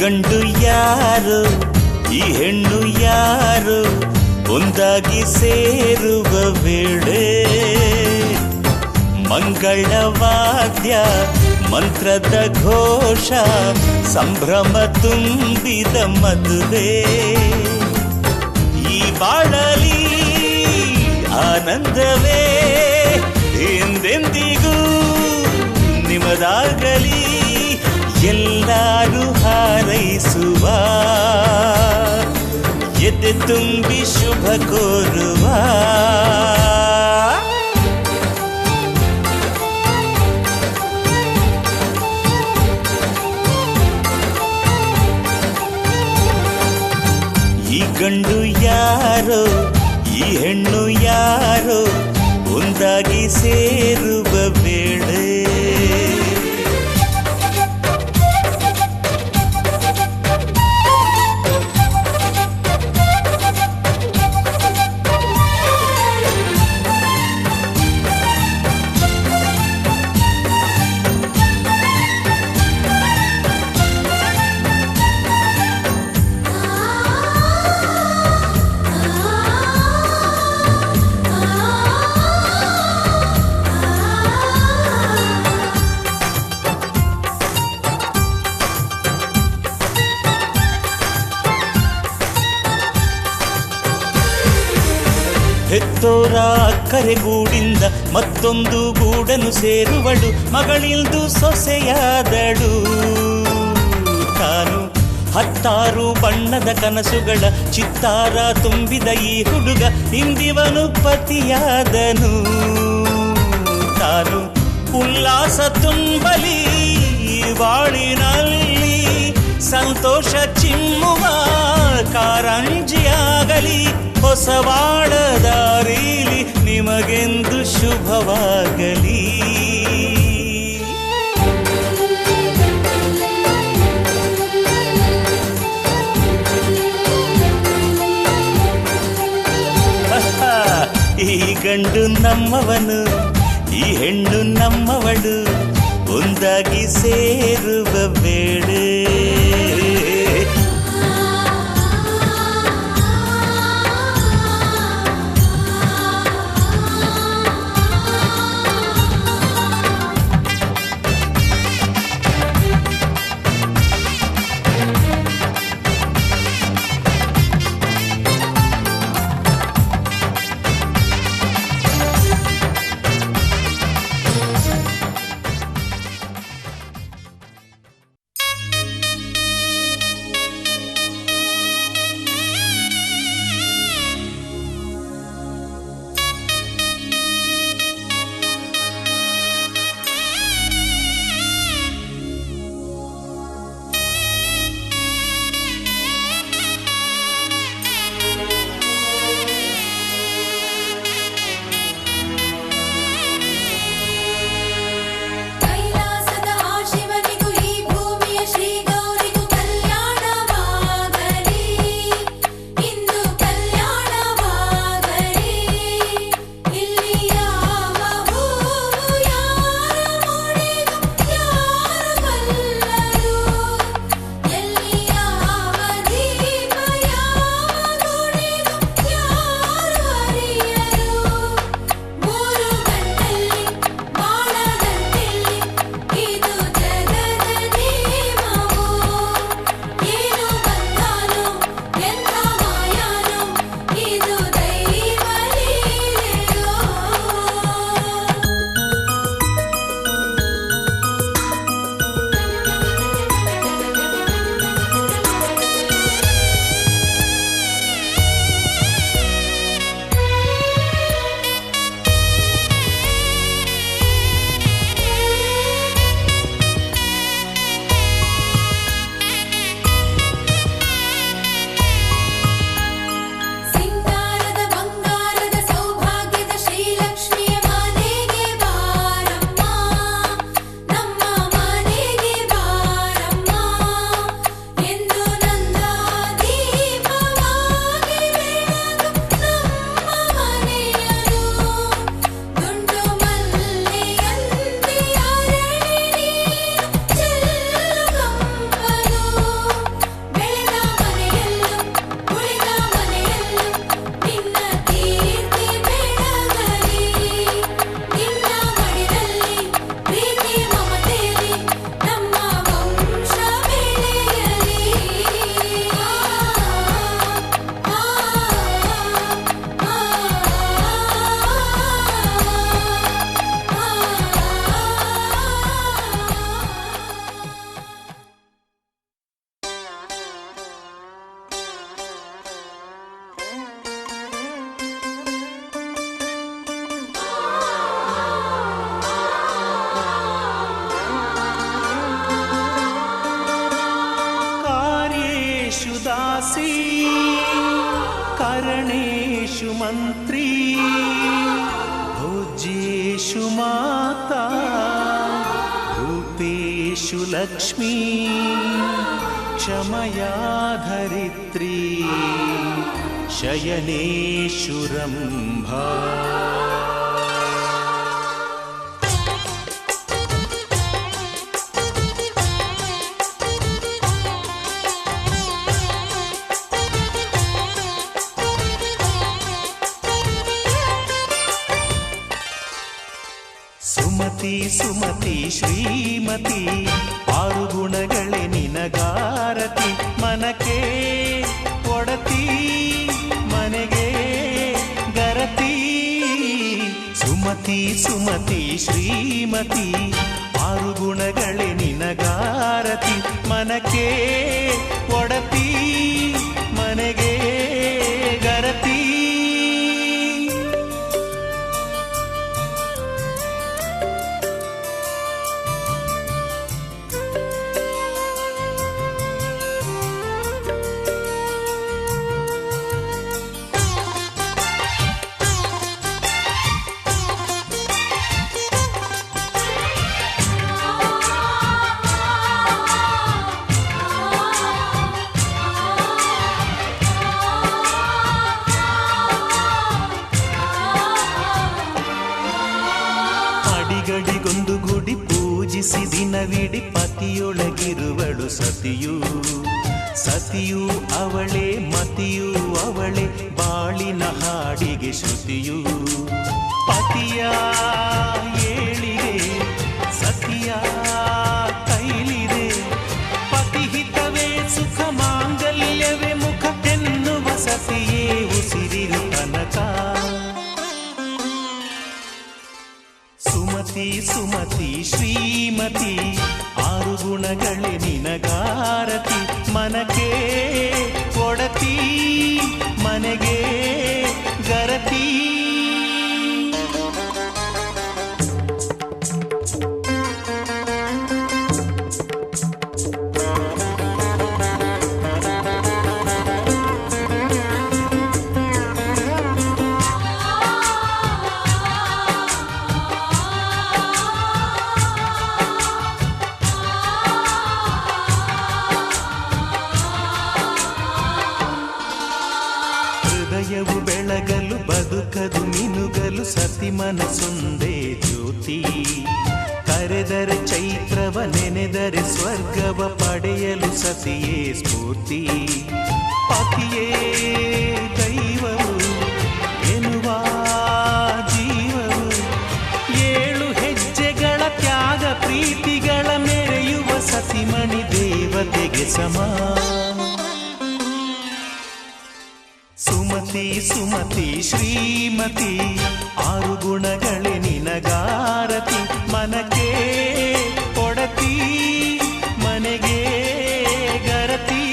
ಗಂಡು ಯಾರು ಈ ಹೆಣ್ಣು ಯಾರು ಒಂದಾಗಿ ಸೇರುವ ವೇಳೆ ಮಂಗಳವಾದ್ಯ ಮಂತ್ರದ ಘೋಷ ಸಂಭ್ರಮ ತುಂಬಿದ ಮದುವೆ ಈ ಬಾಳಲಿ ಆನಂದವೇ ಎಂದೆಂದಿಗೂ ನಿಮದಾಗಲಿ ಎಲ್ಲರೂ ಹಾರೈಸುವ ಎದೆ ತುಂಬಿ ಶುಭ ಕೋರುವ ಈ ಗಂಡು ಯಾರೋ ಈ ಹೆಣ್ಣು ಯಾರೋ ಒಂದಾಗಿ ಸೇರುವ ವೇಳೆ ಹೆತ್ತೋರ ಕರೆಗೂಡಿಂದ ಮತ್ತೊಂದು ಗೂಡನು ಸೇರುವಳು ಮಗಳಿಲ್ದು ಸೊಸೆಯಾದಳು ತಾನು ಹತ್ತಾರು ಬಣ್ಣದ ಕನಸುಗಳ ಚಿತ್ತಾರ ತುಂಬಿದ ಈ ಹುಡುಗ ಇಂದಿವನು ಪತಿಯಾದನು ತಾನು ಉಲ್ಲಾಸ ತುಂಬಲಿ ಬಾಳಿನಲ್ಲಿ ಸಂತೋಷ ಚಿಮ್ಮುವ ಕಾರಂಜಿಯಾಗಲಿ ಹೊಸವಾಳ ದಾರೀಲಿ ನಿಮಗೆಂದು ಶುಭವಾಗಲಿ ಈ ಗಂಡು ನಮ್ಮವನು ಈ ಹೆಣ್ಣು ನಮ್ಮವಳು ಒಂದಾಗಿ ಸೇರುವ ವೇಳೆ ರೂಪೇಶು ಲಕ್ಷ್ಮೀ ಕ್ಷಮಯಾ ಧರಿತ್ರಿ ಶಯನೇಶು ರಂಭಾ. ಸುಮತಿ ಸುಮತಿ ಶ್ರೀಮತಿ ಆರು ಗುಣಗಳೇ ನಿನಗಾರತಿ. ಮನಕ್ಕೆ ಒಡತಿ ಮನೆಗೆ ಗರತಿ. ಸುಮತಿ ಸುಮತಿ ಶ್ರೀಮತಿ ಆರು ಗುಣಗಳೇ ನಿನಗಾರತಿ. ಮನಕ್ಕೆ ಒಡತಿ ಮನೆಗೆ ಗರತಿ. ಗಡಿಗೊಂದು ಗುಡಿ ಪೂಜಿಸಿ ದಿನವಿಡಿ ಪತಿಯೊಳಗಿರುವಳು ಸತಿಯು. ಸತಿಯು ಅವಳೇ ಮತಿಯು ಅವಳೇ ಬಾಳಿನ ಹಾಡಿಗೆ ಶ್ರುತಿಯು. ಪತಿಯ ಏಳಿಗೆ ಸತಿಯ ಕೈಲಿದೆ. ಪತಿಹಿತವೇ ಸುಖ ಮಾಂಗಲ್ಯವೇ ಮುಖ ಎನ್ನುವ ಸತಿಯೇ ಉಸಿರಿರು ತನಕ. ಸುಮತಿ ಸುಮತಿ ಶ್ರೀಮತಿ ಆರು ಗುಣಗಳೇ ನಿನಗಾರತಿ. ಮನಕ್ಕೆ ಒಡತಿ ಮನೆಗೆ ಗರತಿ. ಹೃದಯವು ಬೆಳಗಲು ಬದುಕದು ಮಿನುಗಲು ಸತಿ ಮನಸೊಂದೇ ಜ್ಯೋತಿ. ಕರೆದರೆ ಚೈತ್ರವ ನೆನೆದರೆ ಸ್ವರ್ಗವ ಪಡೆಯಲು ಸತಿಯೇ ಸ್ಫೂರ್ತಿ. ಪತಿಯೇ ದೈವವು ಎನ್ನುವ ಜೀವವು. ಏಳು ಹೆಜ್ಜೆಗಳ ತ್ಯಾಗ ಪ್ರೀತಿಗಳ ಮೆರೆಯುವ ಸತಿಮಣಿ ದೇವತೆಗೆ ಸಮ. ಸುಮತಿ ಸುಮತಿ ಶ್ರೀಮತಿ ಆರು ಗುಣಗಳೇ ನಿನಗಾರತಿ. ಮನಕ್ಕೆ ಒಡತಿ ಮನೆಗೆ ಗರತಿ.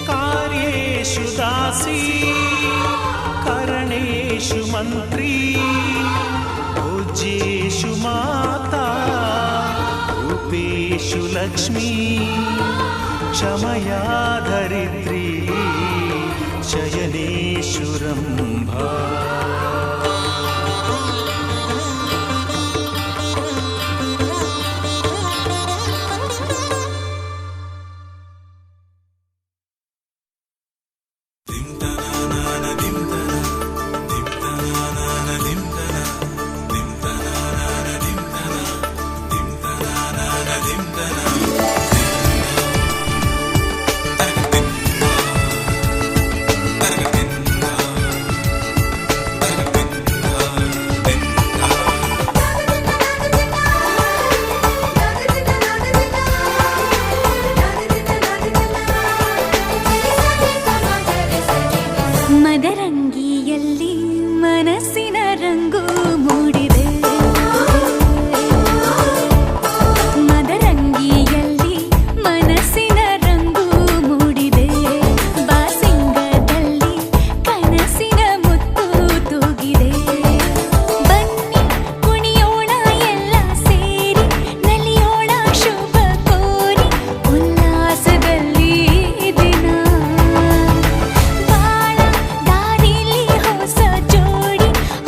ಕಾರ್ಯೇಷು ದಾಸಿ ಕರಣೇಷು ಮಂತ್ರಿ. ಪೂಜ್ಯೇಷು ಮಾತಾ ರೂಪೇಷು ಲಕ್ಷ್ಮೀ ಕ್ಷಮಯಾ ಧರಿತ್ರಿ ಶಯನೇಶು ರಂಭಾ.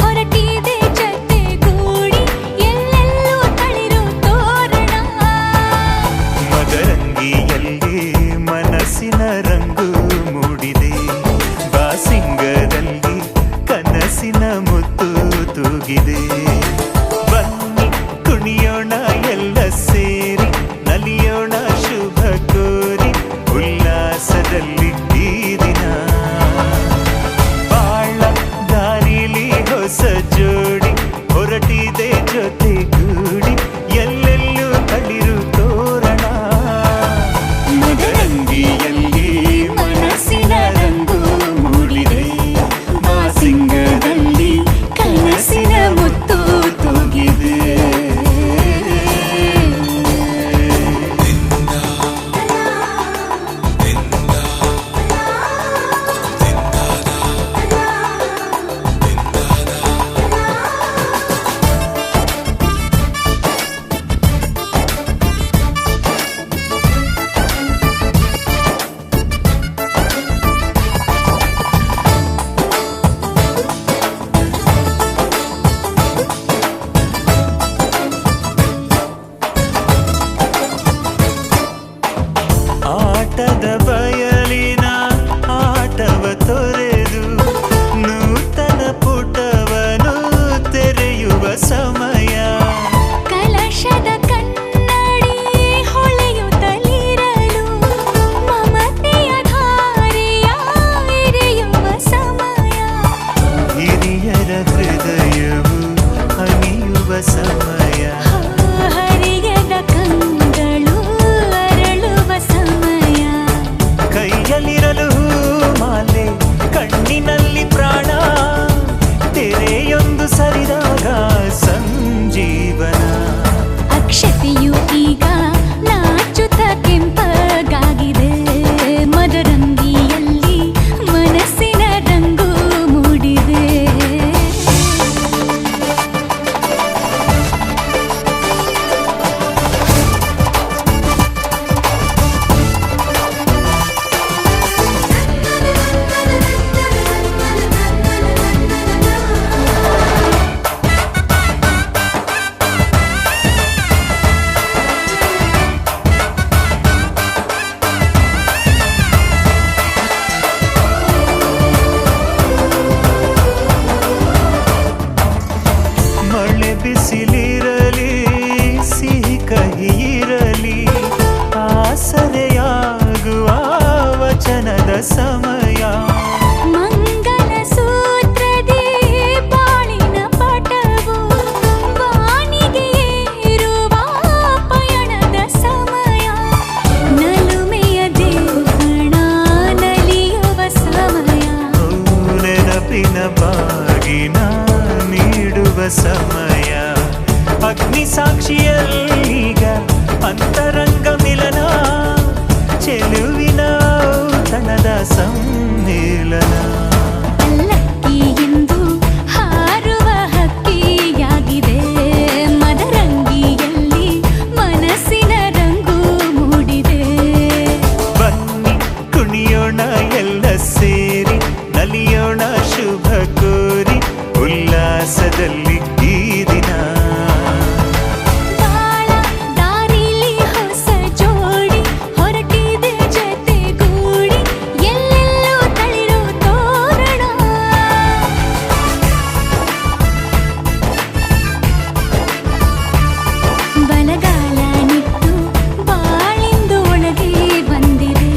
ಹೊರಟಿದೆ ಒಲವಿನ ಬಾಗಿನ ನೀಡುವ ಸಮಯ ಅಗ್ನಿ ಸಾಕ್ಷಿಯಲ್ಲೀಗ ಅಂತರಂಗ ಮಿಲನ ಚೆಲುವಿನ ತನದ ಸಮ್ಮೇಳನ ಎಂದು ಹಾರುವ ಹಕ್ಕಿಯಾಗಿದೆ ಮದರಂಗಿಯಲ್ಲಿ ಮನಸ್ಸಿನ ರಂಗು ಮೂಡಿದೆ ಬನ್ನಿ ಕುಣಿಯೋಣ ಎಲ್ಲ ಸೇರಿ ನಲಿಯೋಣ ಶುಭ ಕೋರಿ ಉಲ್ಲಾಸದಲ್ಲಿ ಈ ದಿನ ಬಾಳ ದಾರಿಲಿ ಹೊಸ ಜೋಡಿ ಹೊರಟಿದೆ ಜೊತೆಗೂಡಿ ಎಲ್ಲೆಲ್ಲೋ ತಳಿರೋ ತೋರಣ ಬಲಗಾಲ ನಿಟ್ಟು ಬಾಳಿಂದು ಒಳಗೆ ಬಂದಿದೆ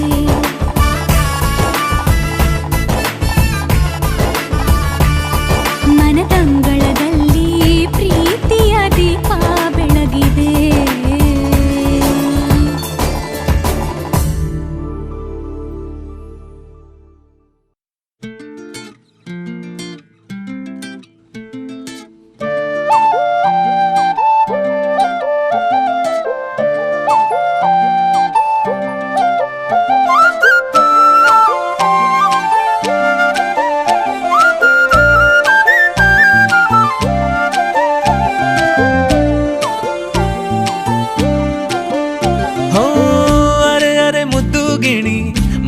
ಮನದಂಗಳದಲ್ಲಿ ಪ್ರೀತಿಯ ದೀಪ ಬೆಳಗಿದೆ ಹೋ ಅರೆ ಅರೆ ಮುದ್ದು ಗಿಣಿ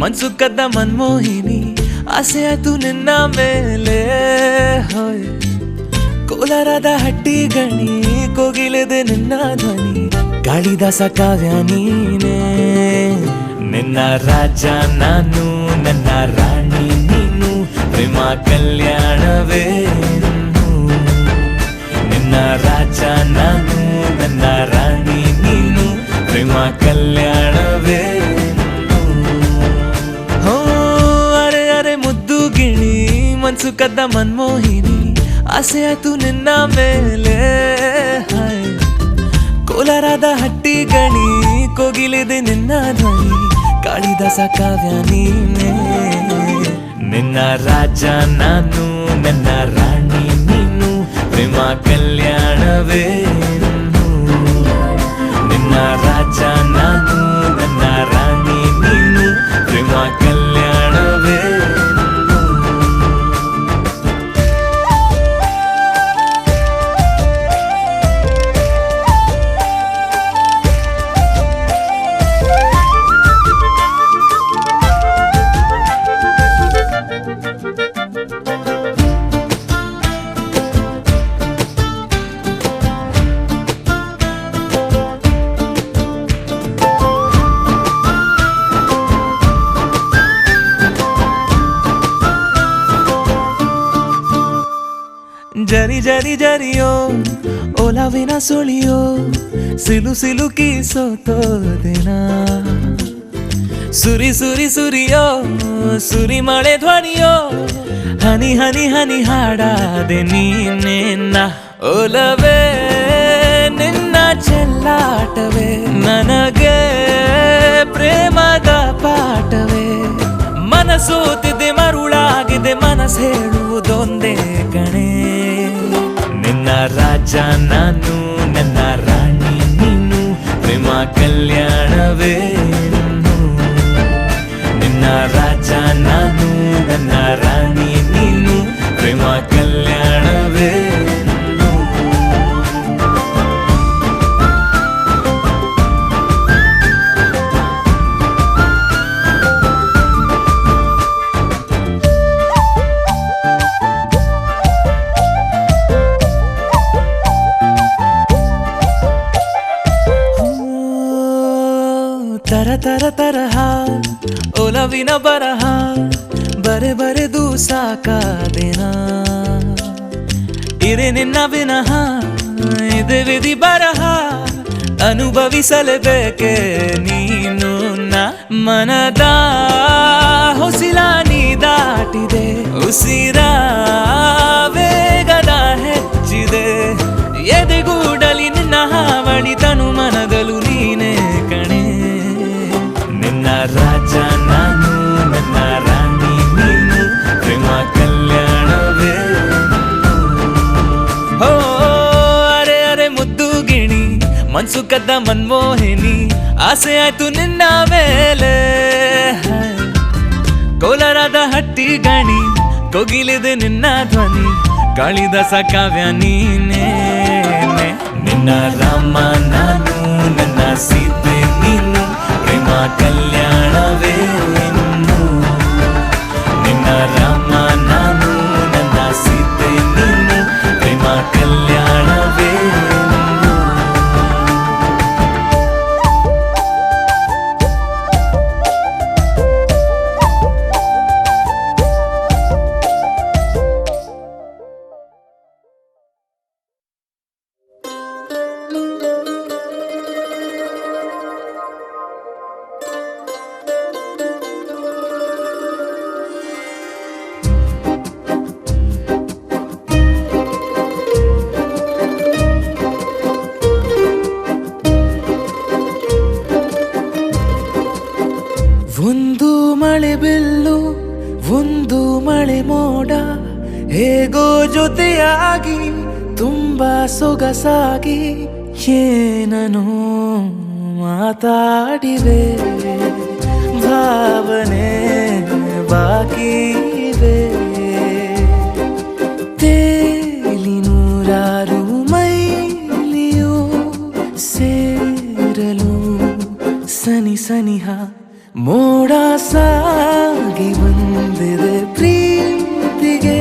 ಮನ್ಸು ಕದ್ದ ಮನ್ಮೋಹಿನಿ ಆಸೆ ಆಯ್ತು ನಿನ್ನ ಮೇಲೆ ಹೋಯ್ ಕೋಲಾರದ ಹಟ್ಟಿ ಗಣಿ ಕೋಗಿಲೆದೆ ನಿನ್ನ ಧ್ವನಿ ಕಾಳಿದಾಸ ಕಾವ್ಯ ನೀನೇ ನಿನ್ನ ರಾಜ ನಾನು ನನ್ನ ರಾಣಿ ನೀನು ಪ್ರೇಮ ಕಲ್ಯಾಣವೇನು ನಿನ್ನ ರಾಜ ನಾನು ನನ್ನ ರಾಣಿ ನೀನು ಪ್ರೇಮ ಕಲ್ಯಾಣವೇನು ಹೋ ಅರೆ ಅರೆ ಮುದ್ದು ಗಿಣಿ ಮನ್ಸು ಕದ್ದ ಮನ್ಮೋಹಿನಿ ಆಸೆ ಆಯ್ತು ನಿನ್ನ ಮೇಲೆ ಹಾಯ್ ಕೋಲಾರದ ಹಟ್ಟಿ ಗಣಿ ಕೋಗಿಲಿದೆ ನಿನ್ನ ಧ್ವನಿ ಕಾಳಿದಾಸ ಕಾವ್ಯ ನೀನೇ ನಿನ್ನ ರಾಜ ನಾನು ನನ್ನ ರಾಣಿ ನೀನು ಪ್ರೇಮ ಕಲ್ಯಾಣವೇನು ನಿನ್ನ ರಾಜ ನಾನು ನನ್ನ ರಾಣಿ ನೀನು ಪ್ರೇಮ ಕಲ್ಯಾಣವೇನು ಜರಿ ಜರಿ ಜರಿಯೋ ಒಲವಿನ ಸುಳಿಯೋ ಸಿಲು ಸಿಲುಕಿ ಸೋತೋದೆನ ಸುರಿ ಸುರಿ ಸುರಿಯೋ ಸುರಿ ಮಳೆ ಧ್ವನಿಯೋ ಹನಿ ಹನಿ ಹನಿ ಹಾಡಾದೆ ನೀನೆನ್ನ ಒಲವೇ ನಿನ್ನ ಚೆಲ್ಲಾಟವೇ ನನಗೆ ಪ್ರೇಮದ ಪಾಠವೇ ಮನಸೋತಿದೆ ಮರುಳಾಗಿದೆ ಮನಸ್ಸು ಹೇಳುವುದೊಂದೇ ಕಣೆ ನಿನ್ನ ರಾಜ ನಾನು ನನ್ನ ರಾಣಿ ನೀನು ಪ್ರೇಮ ಕಲ್ಯಾಣವೇನು ನಿನ್ನ ರಾಜ ನಾನು ನನ್ನ ರಾಣಿ ನೀನು ಪ್ರೇಮ ಕಲ್ಯಾಣವೇನು ತರ ತರ ತರಹ ಒಲವಿನ ಬರಹ ಬರೆ ಬರೆದು ಸಾಕಾದೆನ ಇರೆ ನಿನ್ನ ವಿನಃ ಇದೆ ವಿಧಿ ಬರಹ ಅನುಭವಿಸಲೇಬೇಕೆ ನೀನು ಮನದ ಹೊಸಿಲ ನೀ ದಾಟಿದೆ ಉಸಿರ ವೇಗದ ಹೆಚ್ಚಿದೆ ಎದೆಗೂಡಲಿ ನಿನ್ನ ಹಾವಳಿ ತನು ಮನದಲು ನೀನೇ ಕಣೆ ನಿನ್ನ ರಾಜ ನಾನು ನನ್ನ ರಾಣಿ ನೀನು ಪ್ರೇಮ ಕಲ್ಯಾಣವೇ ಅಂದದ ಮನ್ಮೋಹಿನಿ ಆಸೆ ಆಯ್ತು ನಿನ್ನ ಮೇಲೆ ಕೋಲಾರದ ಹಟ್ಟಿ ಗಣಿ ಕೋಗಿಲಿದೆ ನಿನ್ನ ಧ್ವನಿ ಕಾಳಿದಾಸ ಕಾವ್ಯ ನೀನೇ ನಿನ್ನ ರಾಮ ನಾನು ನನ್ನ ಸೀತೆ ನೀನು ಪ್ರೇಮ ಕಲ್ಯಾಣವೇ ಇನ್ನು ನಿನ್ನ ರಾಮ ನಾನು ನನ್ನ ಸೀತೆ ನೀನು ಪ್ರೇಮ ಕಲ್ಯಾಣವೇ ಒಂದು ಮಳೆ ಬಿಲ್ಲು ಒಂದು ಮಳೆ ಮೋಡ ಹೇಗೋ ಜೊತೆಯಾಗಿ ತುಂಬಾ ಸೊಗಸಾಗಿ ಏನನು ಮಾತಾಡಿವೆ ಭಾವನೆ ಬಾಕಿವೆ ತೇಲಿ ನೂರಾರು ಮೈಲಿಯು ಸೇರಲು ಸನಿ ಸನಿಹ ಮೋಡ ಸಾಗಿ ಬಂದಿದೆ ಪ್ರೀತಿಗೆ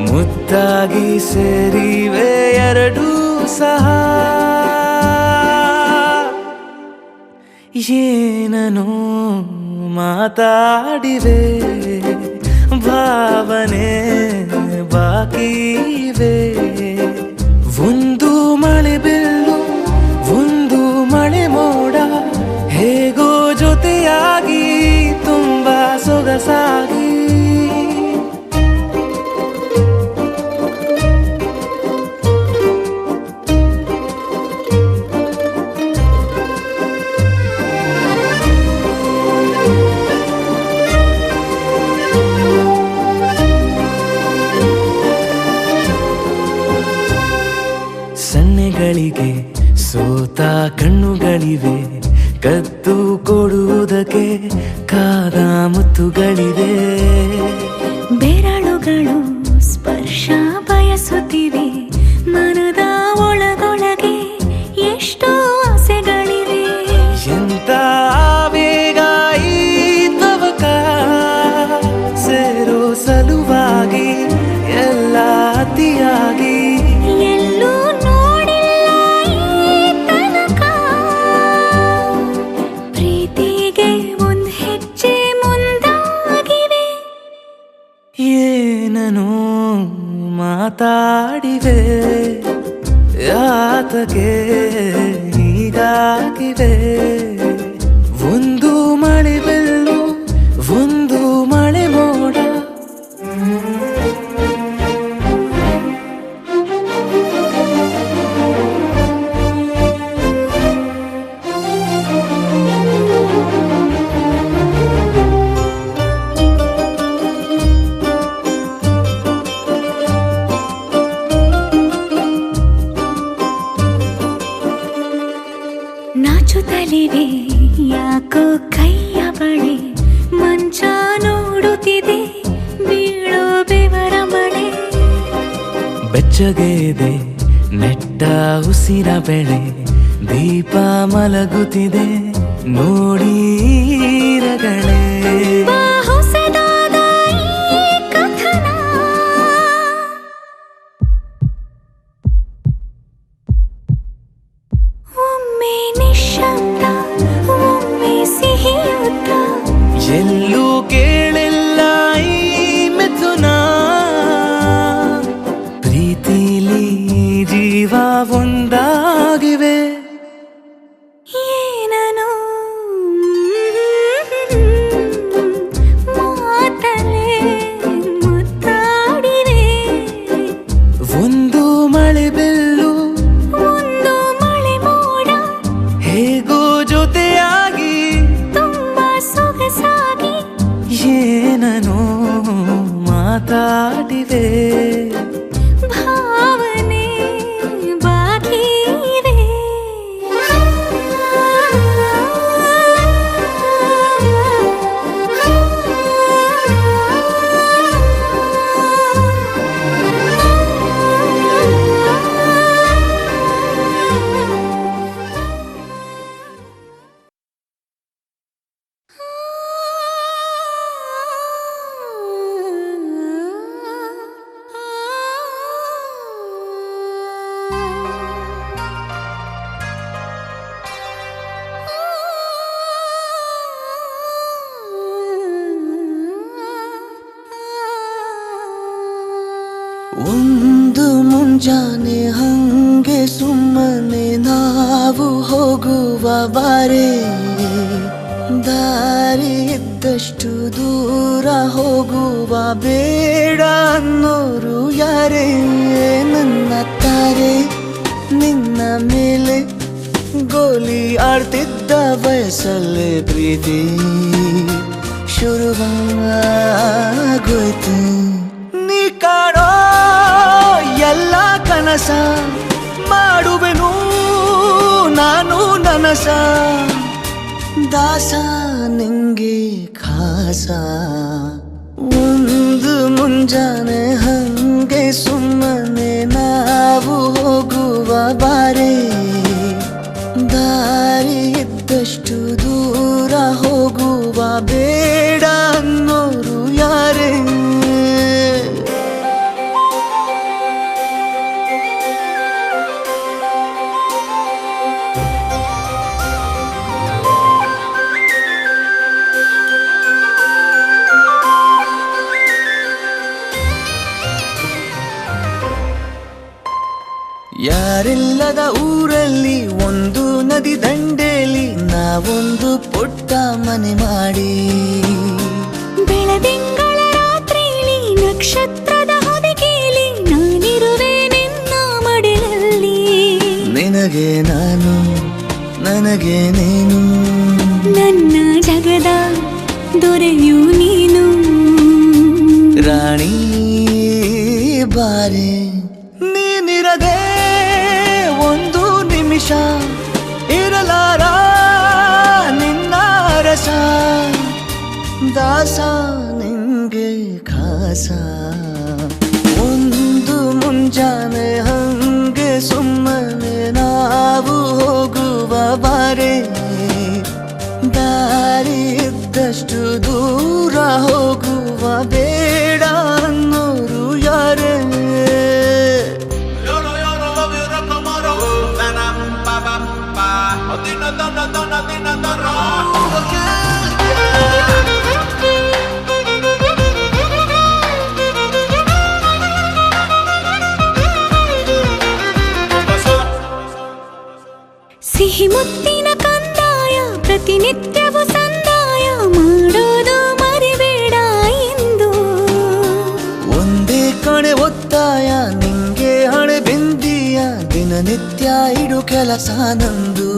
ಮುತ್ತಾಗಿ ಸೇರಿವೆ ಎರಡೂ ಸಹ ಏನನು ಮಾತಾಡಿವೆ ಭಾವನೆ ಬಾಕಿವೆ ಒಂದು ಮಳೆ ಬಿಲ್ಲು ಒಂದು ಮಳೆ ಮೋಡ ಹೇಗೋ ಜೊತೆಯಾಗಿ ತುಂಬಾ ಸೊಗಸಾಗಿ ಸನ್ನೆಗಳಿಗೆ ಸೋತ ಕಣ್ಣುಗಳಿವೆ ಕದ್ದು ಕೊಡುವುದಕ್ಕೆ ಕಾದ ಮುತ್ತುಗಳಿವೆ ಬೆರಳುಗಳು ಸ್ಪರ್ಶ ಬಯಸುತ್ತಿವೆ ಮನದ ಒಳಗೊಳಗೆ ಎಷ್ಟೋ ಆಸೆಗಳಿವೆ ಎಂತ ಬೇಗ ಈ ತವಕ ಸೇರೋ ಸಲುವಾಗಿ ಎಲ್ಲ ಅತಿಯಾಗಿ ಏನನು ಮಾತಾಡಿವೆ ಯಾತಕ್ಕೆ ಹೀಗಾಗಿವೆ ಒಂದು ಮಳೆ ಬೆಲ್ಲು ಒಂದು ಮಳೆ ಮೋಡ ನಾಚುತ್ತಲಿವೆ ಯಾಕೋ ಕೈಯ ಬಳೆ ಮಂಚ ನೋಡುತ್ತಿದೆ ಬೀಳೋ ಬೆವರ ಮಳೆ ಬೆಚ್ಚಗೆದೆ ನೆಟ್ಟ ಉಸಿರ ಬೆಳೆ ದೀಪ ಮಲಗುತ್ತಿದೆ ನೋಡಿ ರಗಳೇ ಎಲ್ಲೂ ಕೇಳಿಲ್ಲ ಈ ಮಿಥುನ ಪ್ರೀತಿಲಿ ಜೀವ ಒಂದಾಗಿವೆ ಏನನು ಮಾತಲೇ ಮುತ್ತಾಡಿವೆ ಒಂದು ಮಳೆ ಬೆಲ್ಲು ಒಂದು ಮಳೆ ಮೋಡ ಹೇಗೋ ಜೊತೆಯಾಗಿ ತುಂಬಾ ಸೊಗಸಾಗಿ ಏನನು ಮಾತಾಡಿವೆ ಭಾವನೆ ಬಾಕಿವೆ ಒಂದು ಮುಂಜಾನೆ ಹಂಗೆ ಸುಮ್ಮನೆ ನಾವು ಹೋಗುವ ಬಾರೆ, ದಾರಿ ಇದ್ದಷ್ಟು ದೂರ ಹೋಗುವ ಬೇಡ ಅನ್ನೋರು ಯಾರೇ. ನನ್ನ ತಾರೆ ನಿನ್ನ ಮೇಲೆ ಗೋಲಿ ಆಡ್ತಿದ್ದ ವಯಸ್ಸಲ್ಲೇ ಪ್ರೀತಿ ಶುರುವಾಗೋಯ್ತು. ನೀ ಕಾಡೋ ಎಲ್ಲ ಕನಸ ಮಾಡುವೆನು ನಾನು ನನಸ, ದಾಸ ನಿಂಗೆ ಖಾಸ. ಒಂದು ಮುಂಜಾನೆ ಹಂಗೆ ಸುಮ್ಮನೆ ನಾವು ಹೋಗುವ ಬಾರೆ, ದಾರಿ ಇದ್ದಷ್ಟು ದೂರ ಹೋಗುವ ಬೇಡ ಅನ್ನೋರು ಯಾರೇ. ಯಾರಿಲ್ಲದ ಊರಲ್ಲಿ ಒಂದು ನದಿ ದಂಡೆಯಲ್ಲಿ ನಾವೊಂದು ಪುಟ್ಟ ಮನೆ ಮಾಡಿ, ಬೆಳದಿಂಗಳ ರಾತ್ರಿಲಿ ನಕ್ಷತ್ರದ ಹೊದಿಕೆಯಲ್ಲಿ ನಾನಿರುವೆ ನಿನ್ನ ಮಡಿಲಲ್ಲಿ. ನಿನಗೆ ನಾನು ನನಗೆ ನೀನು, ನನ್ನ ಜಗದ ದೊರೆಯು ನೀನು. ರಾಣಿ ಬಾರೆ ನೀನಿರದೆ ಒಂದು ನಿಮಿಷ ಇರಲಾರ ನಿನ್ನ ರಸ, ದಾಸ ನಿಂಗೆ ಖಾಸ. ಒಂದು ಮುಂಜಾನೆ ಹಂಗೆ ಸುಮ್ಮನೆ ನಾವು ಹೋಗುವ ಬಾರೆ, ದಾರಿ ಇದ್ದಷ್ಟು ದೂರ ಹೋಗುವ ಬೇಡ ಅನ್ನೋರು ಯಾರೇ. ಸಿಹಿ ಮುತ್ತಿನ ಕಂದಾಯ ಪ್ರತಿನಿತ್ಯವೂ ಸಂದಾಯ ಮಾಡೋದು ಮರಿಬೇಡ ಎಂದು. ಒಂದೇ ಕಣೆ ಒತ್ತಾಯ ನಿಂಗೆ ಹಣೆ ಬಿಂದಿಯ, ದಿನನಿತ್ಯ ಇಡು ಕೆಲಸ ನಂದು.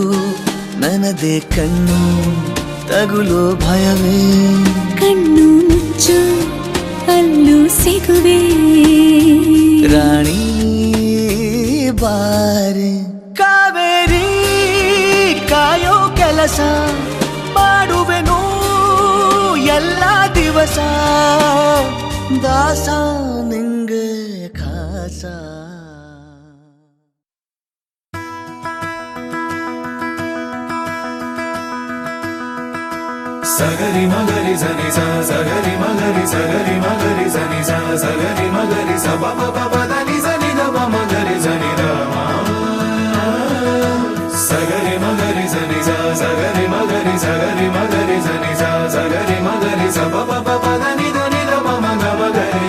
ನನ್ನದೇ ಕಣ್ಣು ತಗುಲೋ ಭಯವೇ, ಕಣ್ಣು ಮುಚ್ಚು ಅಲ್ಲೂ ಸಿಗುವೆ. ರಾಣಿ ಬಾರೆ ಕಾವೇರಿ ಕಾಯೋ ಕೆಲಸ ಮಾಡುವೆನು ಎಲ್ಲ ದಿವಸ, ದಾಸ ನಿಂಗೆ ಖಾಸ. ಸಗರಿ ಮಗರಿ ಸನಿ ಸ ಸಗರಿ ಮಗರಿ ಸಗರಿ ಮಗರಿ ಸನಿ ಸ ಸಗರಿ ಮಗರಿ ಸ ಪ ಪ ಪ ನಿ ಸನಿ ದ ಪ ಮಗರಿ ಸನಿ ದ ಮ. ಸಗರಿ ಮಗರಿ ಸನಿ ಸ ಸಗರಿ ಮಗರಿ ಸಗರಿ ಮಗರಿ ಸನಿ ಸ ಸಗರಿ ಮಗರಿ ಸ ಪ ಪ ಪ ನಿ ದ ನಿ ದ ಪ ಮ ಗ ಮಗರಿ.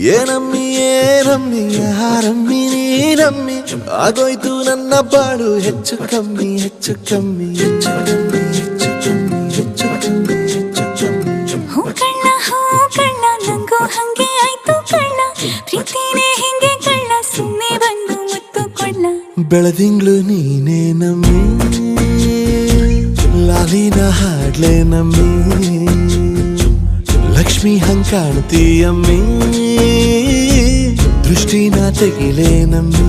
ಏನಮ್ಮಿ ಏನಮ್ಮಿ ಯಾರಮ್ಮಿ ನೀನಮ್ಮಿ ಆಗೋಯ್ತು ನನ್ನ ಬಾಳು ಹೆಚ್ಚು ಕಮ್ಮಿ ಹೆಚ್ಚು ಕಮ್ಮಿ ಹೆಚ್ಚು ಕಮ್ಮಿ ಹೆಚ್ಚು ಕಮ್ಮಿ ಹೆಚ್ಚು ಕಮ್ಮಿ ಹೆಚ್ಚು ಕಮ್ಮಿ ಹೂ ಕಳ್ಳ ನಂಗೂ ಹಂಗೆ ಆಯ್ತು ಕಳ್ಳ ಪ್ರೀತಿನೇ ಹಿಂಗೆ ಕಳ್ಳ ಸುಮ್ಮನೆ ಬಂದು ಮುತ್ತು ಕೊಳ್ಳ ಬೆಳದಿಂಗ್ಳು ನೀನೇ ನಮ್ಮಿ ಲಾಲಿನ ಹಾಡ್ಲೆ ನಮ್ಮಿ ಲಕ್ಷ್ಮಿ ಹಂಗ್ ಕಾಣ್ತೀಯಮ್ಮಿ ದೃಷ್ಟಿನ ತೆಗಿಲೇ ನಮ್ಮಿ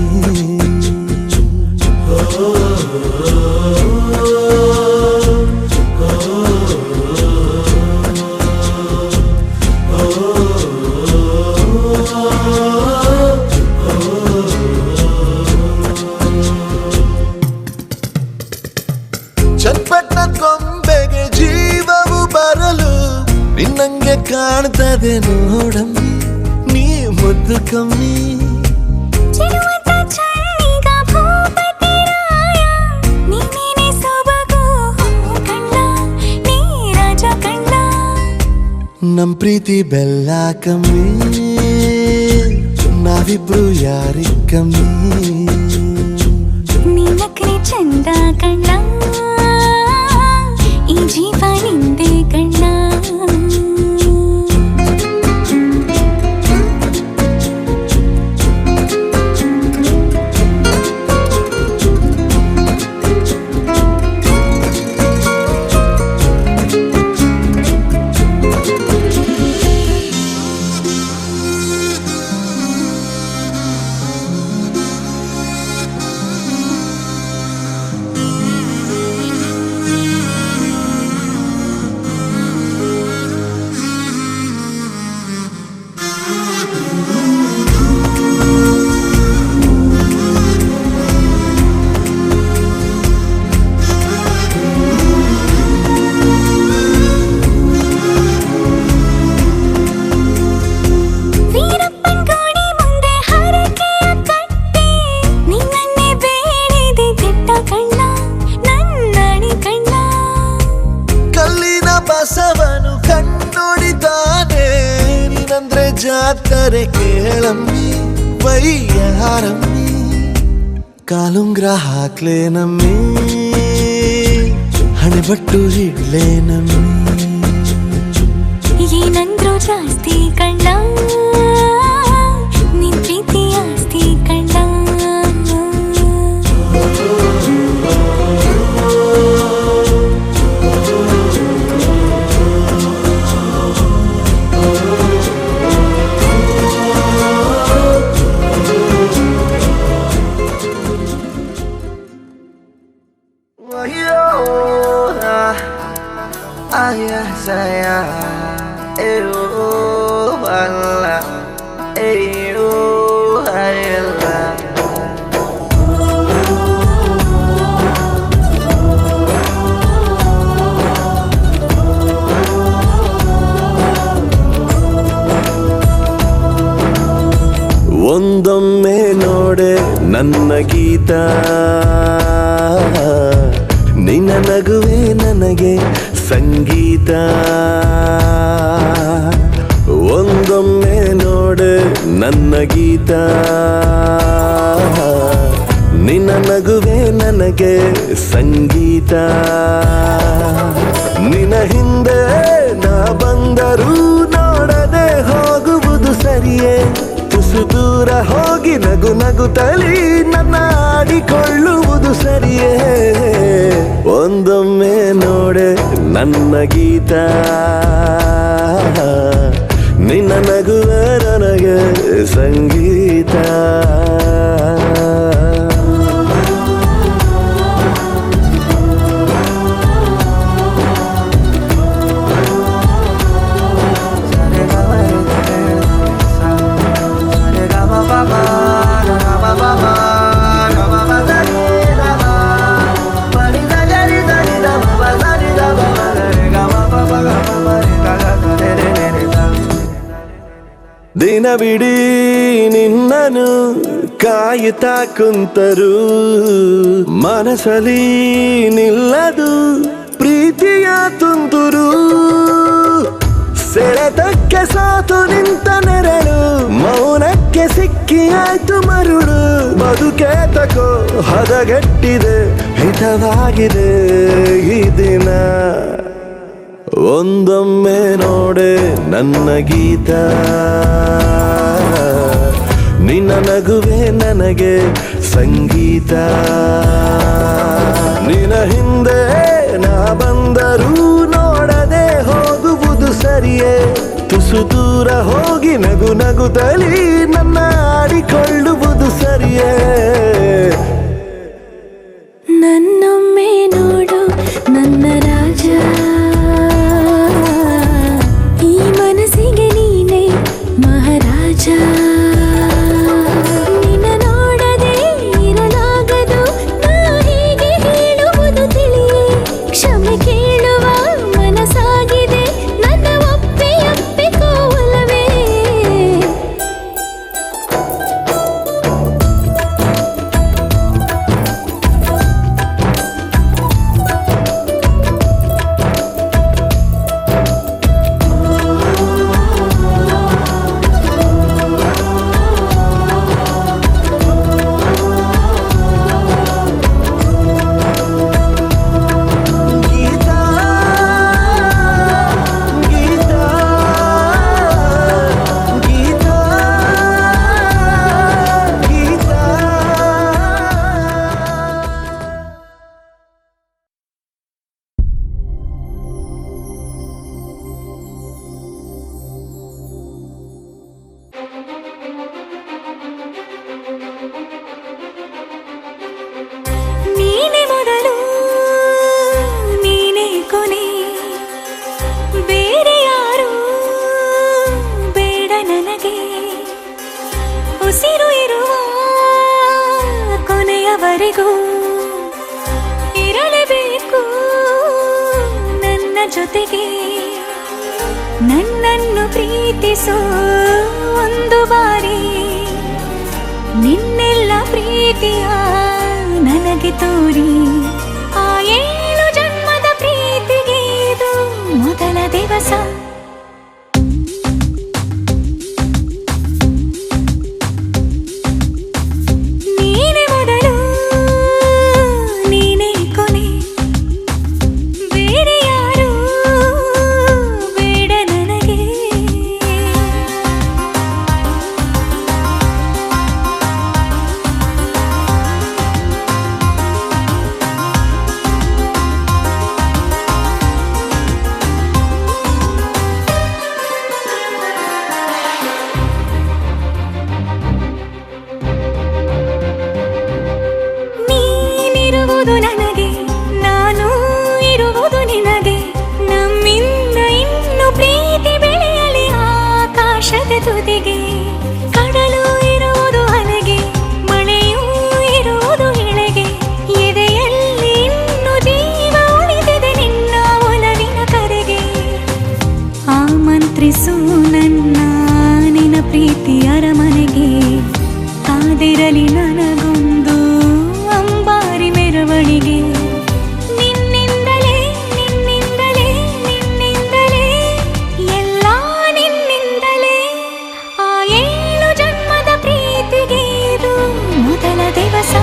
ಚಟ್ಪಟ್ನ ಗೊಂಬೆಗೆ ಜೀವವು ಬರಲು ನಿನ್ನಂಗೆ ಕಾಣ್ತದೆ ನೋಡಮ್ಮಿ ನೀ ಮುದ್ದು ಕಮ್ಮಿ ಚಿರುವತ ಚಳ್ಳಿಗ ಭೂಪತಿ ರಾಯ ನೀನೇನೆ ಸೊಬಗು ಕಣ್ಣ ನೀ ರಾಜ ಕಣ್ಣ ನಮ್ ಪ್ರೀತಿ ಬೆಲ್ಲ ಕಮ್ಮಿ ನಾವಿಬ್ರು ಯಾರಿಗ್ ಕಮ್ಮಿ ನೀನಕ್ರೆ ಚಂದ ಕಣ್ಣ ಈ ಜೀವ ನಿಂದೆ ಕಣ್ಣ ಬಸವನು ಕಣ್ಣೊಡಿತಾನೆ ನೀನಂದ್ರೆ ಜಾತ್ರೆ ಕೇಳಮ್ಮಿ ವೈಯಾರಮ್ಮಿ ಕಾಲುಂಗ್ರ ಹಾಕ್ಲೇ ನಮ್ಮಿ ಹಣೆಬಟ್ಟು ಇಡ್ಲೇ ನಮ್ಮಿ ಏನಂದ್ರು ಜಾಸ್ತಿ ಕಣ್ಣ ನಿನ್ ಪ್ರೀತಿ ಆಸ್ತಿ ಕಣ್ಣ Ayah saya, Allah, Allah. ಒಂದೊಮ್ಮೆ ನೋಡೆ ನನ್ನ ಗೀತ ನಿನ್ನ ನಗುವೆ ನನಗೆ ಸಂಗೀತ ಒಂದೊಮ್ಮೆ ನೋಡೆ ನನ್ನ ಗೀತ ನಿನ್ನ ನಗುವೆ ನನಗೆ ಸಂಗೀತ ನಿನ್ನ ಹಿಂದೆ ನಾ ಬಂದರೂ ನೋಡದೆ ಹೋಗುವುದು ಸರಿಯೇ ತುಸು ದೂರ ಹೋಗಿ ನಗು ನಗುತ್ತಲಿ ನನ್ನ ಆಡಿಕೊಳ್ಳುವುದು ಸರಿಯೇ ಒಂದೊಮ್ಮೆ ನೋಡೆ ನನ್ನ ಗೀತ ನಿನ್ನ ನಗುವ ನನಗೆ ಸಂಗೀತ ದಿನವಿಡೀ ನಿನ್ನನು ಕಾಯುತ್ತಾ ಕುಂತರು ಮನಸಲಿ ನಿಲ್ಲದು ಪ್ರೀತಿಯ ತುಂತುರು ಸೆಳೆತಕ್ಕೆ ಸೋತು ನಿಂತ ನೆರಳು ಮೌನಕ್ಕೆ ಸಿಕ್ಕಿ ಆಯ್ತು ಮರುಳು ಬದುಕೇತಕೋ ಹದಗೆಟ್ಟಿದೆ ಹಿತವಾಗಿದೆ ಈ ದಿನ ಒಂದೊಮ್ಮೆ ನೋಡೆ ನನ್ನ ಗೀತ ನಿನ್ನ ನಗುವೆ ನನಗೆ ಸಂಗೀತ ನಿನ್ನ ಹಿಂದೆ ನಾ ಬಂದರೂ ನೋಡದೆ ಹೋಗುವುದು ಸರಿಯೇ ತುಸು ದೂರ ಹೋಗಿ ನಗು ನಗುತ್ತಲಿ ನನ್ನ ಆಡಿಕೊಳ್ಳುವುದು ಸರಿಯೇ ನನ್ನೊಮ್ಮೆ ನೋಡು ನನ್ನ ರಾಜ ಈ ಮನಸ್ಸಿಗೆ ನೀನೆ ಮಹಾರಾಜ ನಿನ್ನ ನೋಡದೆ ಇರಲಾಗದು ನಾ ಹೀಗೆ ಹೇಳುವುದು ತಿಳಿಯೇ ಕ್ಷಮೆ ಕೇಳುವ ಮನಸ್ಸಾಗಿದೆ ನನ್ನ ಒಪ್ಪಿಕೊಳ್ಳುವೇ ನೀನೆ ಮೊದಲು ನೀನೆ ಕೊನೆ ಬೇರೆ ಯಾರು ಬೇಡ ನನಗೆ ಉಸಿರು ಇರುವ ಕೊನೆಯವರೆಗೂ ಇರಲೇಬೇಕು ನನ್ನ ಜೊತೆಗೆ ನನ್ನನ್ನು ಪ್ರೀತಿಸೋ ಒಂದು ಬಾರಿ ನಿನ್ನೆಲ್ಲ ಪ್ರೀತಿಯ ನನಗೆ ತೋರಿ ಆ 7 ಜನ್ಮದ ಪ್ರೀತಿಗೆ ಇದು ಮೊದಲ ದಿವಸ ನೀನೆ ಮೊದಲು ನೀನೆ ಕೊನೆ ಬೇರೆ ಯಾರು ಬೇಡ ನನಗೆ ನೀನಿರುವುದು ನನಗೆ ನಾನು ಇರುವುದು ನಿನಗೆ ನಮ್ಮಿಂದ ಇನ್ನು ಪ್ರೀತಿ ಬೆಳೆಯಲಿ ಆಕಾಶದ ತುದಿಗೆ ಕಡಲು ಇರುವುದು ಅಲೆಗೆ ಮಳೆಯೂ ಇರುವುದು ಇಳೆಗೆ ಎದೆಯಲ್ಲಿ ಇನ್ನು ಜೀವ ಉಳಿದಿದೆ ನಿನ್ನ ಒಲವಿನ ಕರೆಗೆ ಆಮಂತ್ರಿಸು ನನ್ನ ನಿನ್ನ ಪ್ರೀತಿ ಅರಮನೆಗೆ ಕಾದಿರಲಿ ನನಗೊಂದು ಅಂಬಾರಿ ಮೆರವಣಿಗೆ ನಿನ್ನಿಂದಲೇ ನಿನ್ನಿಂದಲೇ ನಿನ್ನಿಂದಲೇ ಎಲ್ಲ ನಿನ್ನಿಂದಲೇ ಆ 7 ಜನ್ಮದ ಪ್ರೀತಿಗೆ ಇದು ಮೊದಲ ದಿವಸ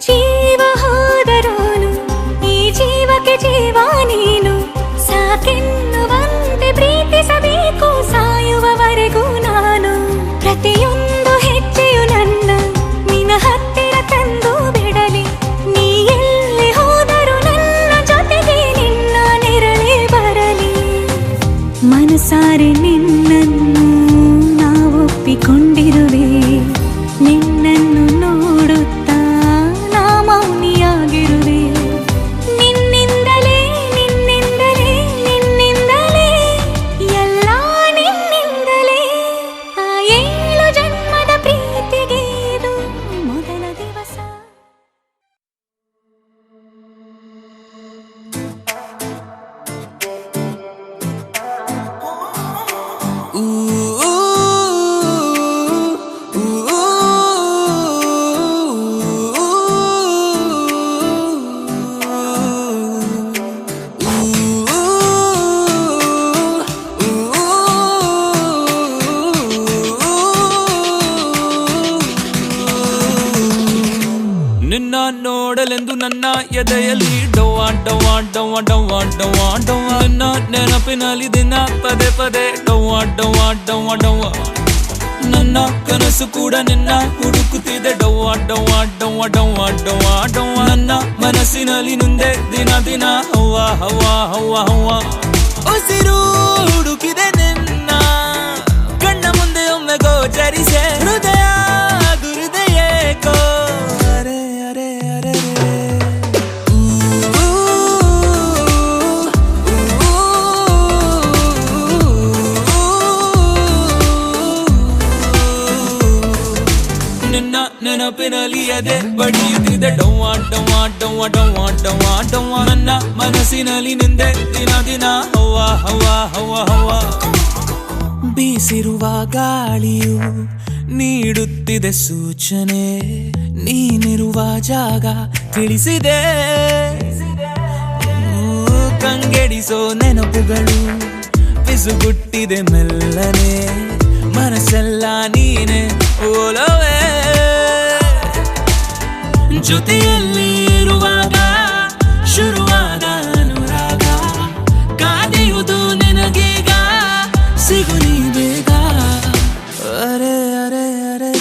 ಜೀವ ಹೋದರೋನು ಈ ಜೀವಕ್ಕೆ ಜೀವ ನೀನು ಸಾಕೆನ್ನುವಂತೆ ಪ್ರೀತಿಸಬೇಕು ಸಾಯುವವರೆಗೂ ನಾನು ಪ್ರತಿಯೊಂದು ಹೆಜ್ಜೆಯು ನನ್ನ ನಿನ್ನ ಹತ್ತಿರ ತಂದು ಬಿಡಲಿ ನೀ ಎಲ್ಲಿ ಹೋದರೂ ನನ್ನ ಜೊತೆಗೆ ನಿನ್ನ ನೆರಳೇ ಬರಲಿ ಮನಸಾರೆ ನಿನ್ನನ್ನು ನಾ ಒಪ್ಪಿಕೊಂಡಿರುವೆ ನಿನ್ನನ್ನು ನೋಡುತ್ತಾ ನಾ ಮೌನಿಯಾಗಿರುವೆ ನಿನ್ನಿಂದಲೇ ನಿನ್ನಿಂದಲೇ ನಿನ್ನಿಂದಲೇ ಎಲ್ಲ ನಿನ್ನಿಂದಲೇ ಆ 7 ಜನ್ಮದ ಪ್ರೀತಿಗೆ ಇದು ನೋಡಲೆಂದು ನನ್ನ ಎದೆಯಲ್ಲಿ ಡವ್ವ ಡವ್ವ ಡವ್ವ ಡವ್ವ ಡವ್ವ ಡವ್ವ ನನ್ನ ನೆನಪಿನಲ್ಲಿ ದಿನ ಪದೇ ಪದೇ ಡವ್ವ ಡವ್ವ ಡವ್ವ ಡವ್ವ ನನ್ನ ಕನಸು ಕೂಡ ನಿನ್ನ ಹುಡುಕುತ್ತಿದೆ ಡವ್ವ ಡವ್ವ ಡವ್ವ ಡವ್ವ ಡವ್ವ ಡವ್ವ ನನ್ನ ಮನಸ್ಸಿನಲ್ಲಿ ಮುಂದೆ ದಿನ ದಿನ ಹವ್ವ ಹವ್ವ ಹವ್ವ ಹವ್ವ ಉಸಿರು ಹುಡುಕಿದೆ ನಿನ್ನ ಕಣ್ಣ ಮುಂದೆ ಒಮ್ಮೆ ಗೋಚರಿಸೆ ಹೃದಯ ದುರಿದೆಯೇಕೋ ಅರೆ ಅರೆ ಅರೆ ನಿನ್ನ ನೆನಪಿನಲ್ಲಿ ಎದೆ ಬಡಿಯುತ್ತಿದೆ ಡವ್ವ ಡವ್ವ ಡವ್ವ ಡವ್ವ ಡವ್ವ ಡವ್ವ ನನ್ನ ಮನಸ್ಸಿನಲ್ಲಿ ನಿಂದೆ ದಿನ ದಿನ ಹವ್ವ ಹವ್ವ ಹವ್ವ ಹವ್ವ ಬೀಸಿರುವ ಗಾಳಿಯು ನೀಡುತ್ತಿದೆ ಸೂಚನೆ ನೀನಿರುವ ಜಾಗ ತಿಳಿಸಿದೆ ಕಂಗೆಡಿಸೋ ನೆನಪುಗಳು ಪಿಸುಗುಟ್ಟಿದೆ ಮೆಲ್ಲನೆ ಮನಸ್ಸೆಲ್ಲ ನೀನೆ ಓಲವೇ ಜೊತೆಯಲ್ಲಿ ಇರುವಾಗ ಶುರುವಾದ ಅನುರಾಗ ಕಾದೆಯುವುದು ನಿನಗೀಗ ಸಿಗು ನೀ ಬೇಗ ಅರೆ ಅರೆ ಅರೆ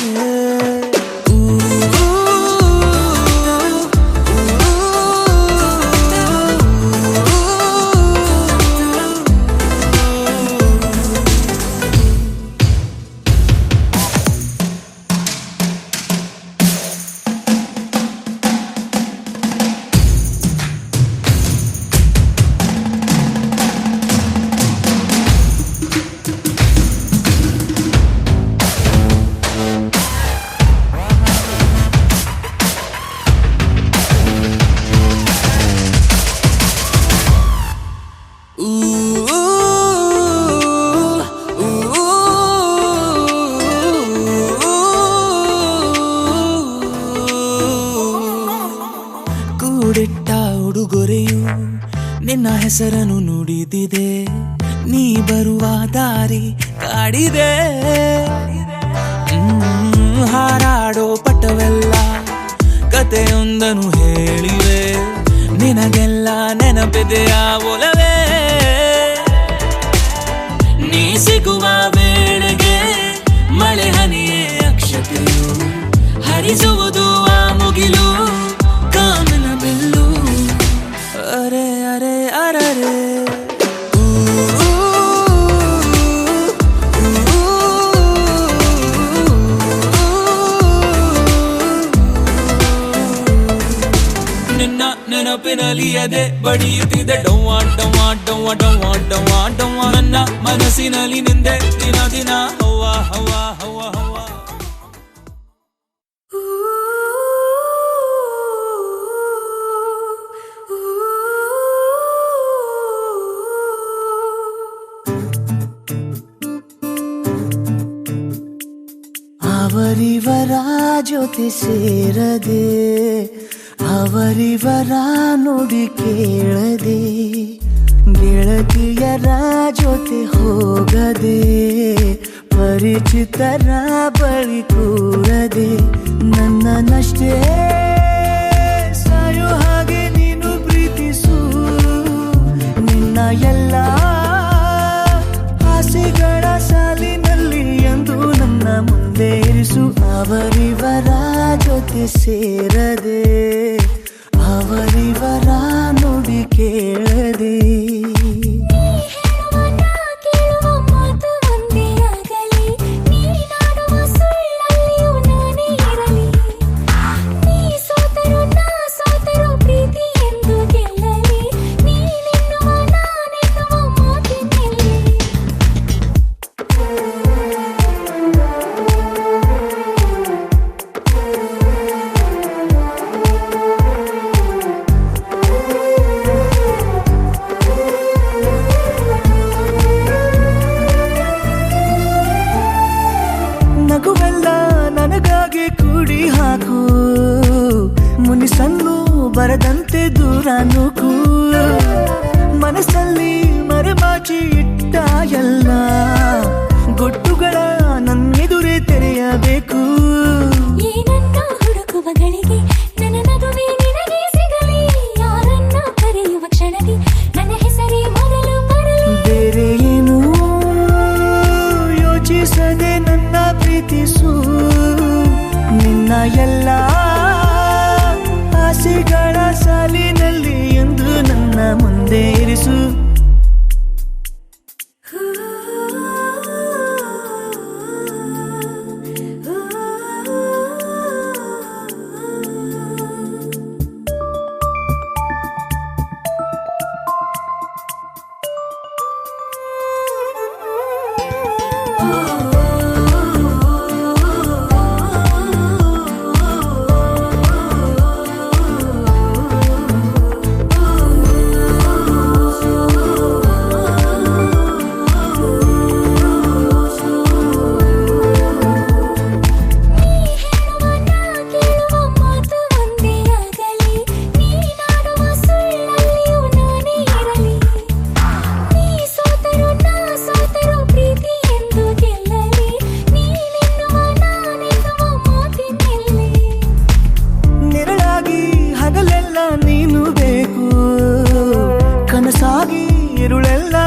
ಕೂಡಿಟ್ಟ ಉಡುಗೊರೆಯು ನಿನ್ನ ಹೆಸರನ್ನು ನುಡಿದಿದೆ ನೀ ಬರುವ ದಾರಿ ಕಾಡಿದೆ ಹಾರಾಡೋ ಪಟವೆಲ್ಲ ಕತೆಯೊಂದನ್ನು ಹೇಳಿವೆ ನಿನಗೆಲ್ಲ ನೆನಪಿದೆಯಾ ಒಲವೇ ನೀ ಸಿಗುವ ವೇಳೆಗೆ ಮಳೆ ಹನಿಯೇ ಅಕ್ಷತೆಯು ಹರಿಸುವುದು ಆ ಮುಗಿಲು ಕಾಮನ ಬೆಲ್ಲು ಅರೆ ಅರೆ ಅರರೆ ನಿನ್ನ ನೆನಪಿನಲ್ಲಿ ಎದೆ ಬಡಿಯುತ್ತಿದೆ ಡವ್ವ ಡವ್ವ ಡವ್ವ ಡವ್ವ ಡವ್ವ ಡವ್ವ ನನ್ನ ಮನಸ್ಸಿನಲ್ಲಿ ನಿಂದೆ ದಿನ ದಿನ ಹವ್ವ ಹವ್ವ ಹವ್ವ ಹವ್ವ ಅವರಿವರ ಜೊತೆ ಸೇರದೆ ಅವರಿವರ ನುಡಿ ಕೇಳದೆ ಗೆಳತಿಯರ ಜೊತೆ ಹೋಗದೆ ಪರಿಚಿತರ ಬಳಿ ಕೂರದೆ ನನ್ನನ್ನಷ್ಟೇ ಸಾಯೋ ಹಾಗೆ ನೀನು ಪ್ರೀತಿಸು ನಿನ್ನ ಎಲ್ಲ ಆಸೆಗಳ ಸಾಲಿನಲ್ಲಿ ಎಂದು ನನ್ನ ಮುಂದೆ ಇರಿಸು ಅವರಿವರ ಜೊತೆ ಸೇರದೆ ಅವರಿವರ ನುಡಿ ಕೇಳದೆ ನಗುವೆಲ್ಲ ನನಗಾಗಿ ಕೂಡಿ ಹಾಕು ಮುನಿಸನ್ನು ಬರದಂತೆ ದೂರ ನೂಕು ಮನಸ್ಸಲ್ಲಿ ಮರೆಮಾಚಿ ಇಟ್ಟ ಎಲ್ಲ ಗೊಟ್ಟುಗಳ ನನ್ನೆದುರೇ ತೆರೆಯಬೇಕು ಏನನ್ನ ಹುಡುಕುವ ಗಳಿಗೆ ನನ್ನ ನಗುವೆ ನಿನಗೆ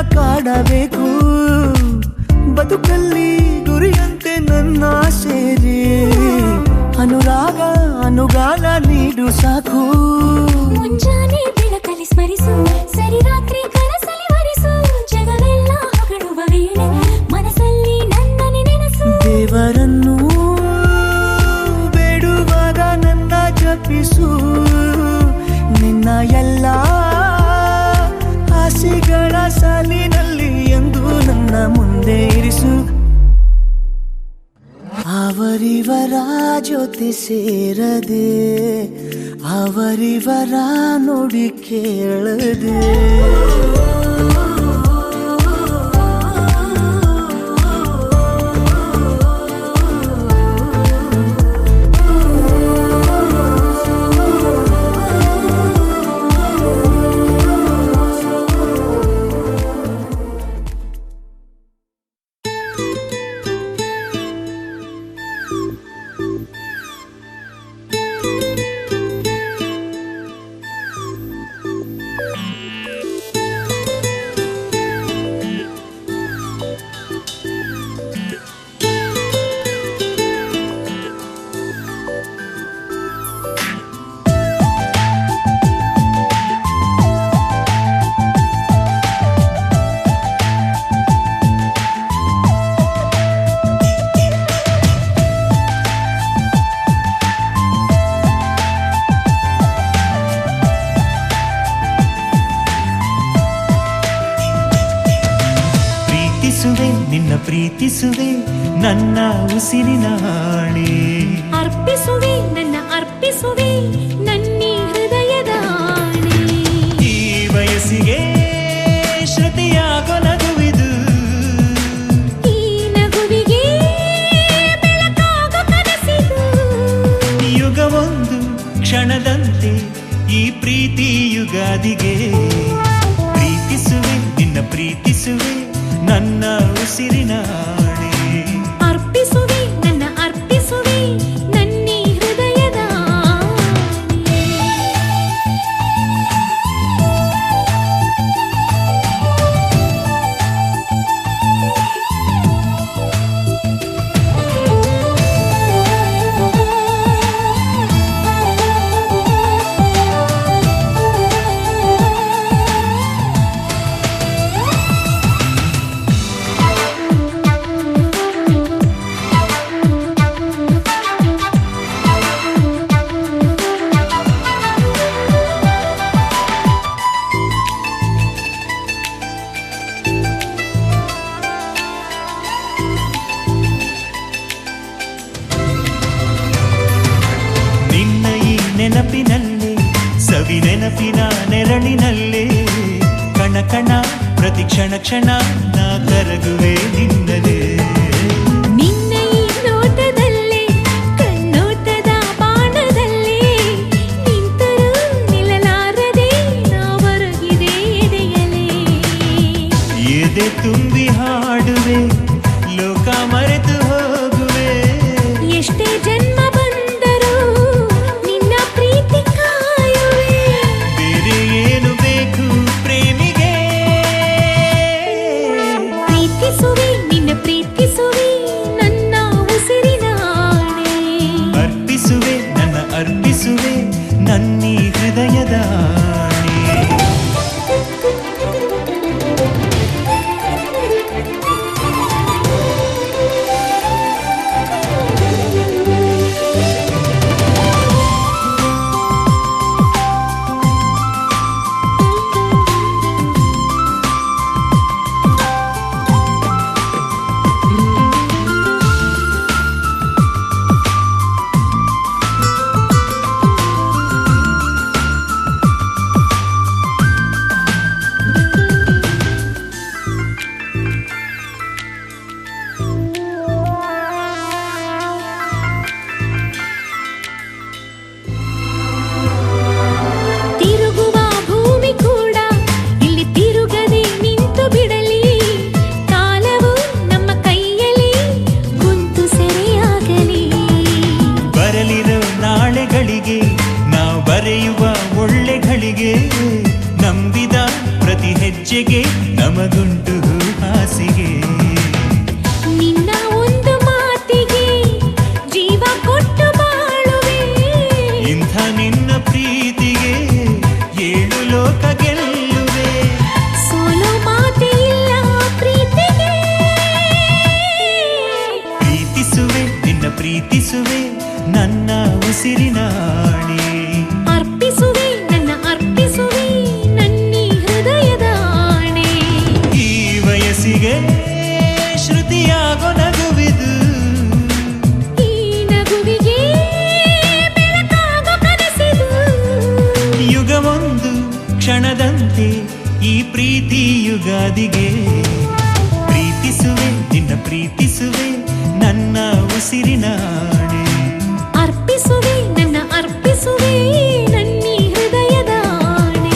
ಕಾಡಬೇಕು ಬದುಕಲ್ಲಿ ಗುರಿಯಂತೆ ನನ್ನ ಸೇರಿ ಅನುರಾಗ ಅನುಗಾಲ ನೀಡು ಸಾಕು ಮುಂಜಾನೆ ಬೆಳಕಲ್ಲಿ ಸ್ಮರಿಸು ಸರಿ ರಾತ್ರಿ ಕನಸಲ್ಲಿ ವರಿಸು ಜಗವೆಲ್ಲ ಹೊಗಳುವ ವೇಳೆ ಮನಸ್ಸಲ್ಲಿ ನನ್ನನೆ ನೆನಸು ದೇವರನ್ನು ಬೇಡುವಾಗ ನನ್ನ ಜಪಿಸು ನಿನ್ನ ಎಲ್ಲ ಆಸೆಗಳ ಸಾಲಿನಲ್ಲಿ ಎಂದು ನನ್ನ ಮುಂದೆ ಇರಿಸು ಅವರಿವರ ಜೊತೆ ಸೇರದೆ ಅವರಿವರ ನುಡಿ ಕೇಳದೆ ನಿನ್ನ ಪ್ರೀತಿಸುವೆ ನನ್ನ ಉಸಿರಿನ ಹಾಳೆ ಅರ್ಪಿಸುವೆ ನನ್ನ ಅರ್ಪಿಸುವೆ ನನ್ನಿ ಹೃದಯದ ಆಣೆ ಈ ವಯಸ್ಸಿಗೆ ಶ್ರುತಿಯಾಗೋ ನಗುವಿದು ಈ ನಗುವಿಗೆ ಬೆಳಕಾಗೋ ಕನಸಿದು ಯುಗವೊಂದು ಕ್ಷಣದಂತೆ ಈ ಪ್ರೀತಿ ಯುಗಾದಿಗೆ ಪ್ರೀತಿಸುವೆ ನಿನ್ನ ಪ್ರೀತಿಸುವೆ ನನ್ನ ಉಸಿರಿನ ಆಣೆ ಅರ್ಪಿಸುವೆ ನನ್ನ ಅರ್ಪಿಸುವೆ ನನ್ನಿ ಹೃದಯದ ಆಣೆ ನೆನಪಿನಲ್ಲೇ ಸವಿ ನೆನಪಿನ ನೆರಳಿನಲ್ಲೇ ಕಣ ಕಣ ಪ್ರತಿ ಕ್ಷಣ ಕ್ಷಣ ನಾ ಕರಗುವೆ ನಿನ್ನದೇ ನಿನ್ನ ಈ ನೋಟದಲ್ಲೇ ಕಣ್ಣೋಟದ ಬಾಣದಲ್ಲೇ ನಿಂತರೂ ನಿಲ್ಲಲಾರದೆ ನಾ ಹೊರಗಿದೆ ಎದೆಯಲೇ ಎದೆ ತುಂಬಿ ಹಾಡುವೆ ಲೋಕ ಮರೆತು ಹೋಗುವೆ ಎಷ್ಟೇ ಜನ್ಮ ಬಂದರೂ ನಿನ್ನ ಪ್ರೀತಿ ಕಾಯುವೆ ಬೇರೆ ಏನು ಬೇಕು ಪ್ರೇಮಿಗೆ ಪ್ರೀತಿಸುವೆ ನಿನ್ನ ಪ್ರೀತಿಸುವೆ ನನ್ನ ಉಸಿರಿನ ಆಣೆ ಅರ್ಪಿಸುವೆ ನನ್ನ ಅರ್ಪಿಸುವೆ ನನ್ನೀ ಹೃದಯದ ಆಣೆ ಉಸಿರಿನಾಣೆ. ಅರ್ಪಿಸುವೆ ನನ್ನ ಅರ್ಪಿಸುವೆ ನನ್ನಿ ಹೃದಯದ ಆಣೆ. ಈ ವಯಸ್ಸಿಗೆ ಶ್ರುತಿಯಾಗೋ ನಗುವಿದು, ಈ ನಗುವಿಗೆ ಬೆಳಕಾಗೋ ಕನಸಿದು. ಯುಗವೊಂದು ಕ್ಷಣದಂತೆ ಈ ಪ್ರೀತಿ ಯುಗಾದಿಗೆ. ಪ್ರೀತಿಸುವೆ ನಿನ್ನ ಪ್ರೀತಿಸುವೆ ನನ್ನ ಉಸಿರಿನಾಣೆ. ಅರ್ಪಿಸುವೆ ನನ್ನ ಅರ್ಪಿಸುವೆ ನನ್ನಿ ಹೃದಯದ ಆಣೆ.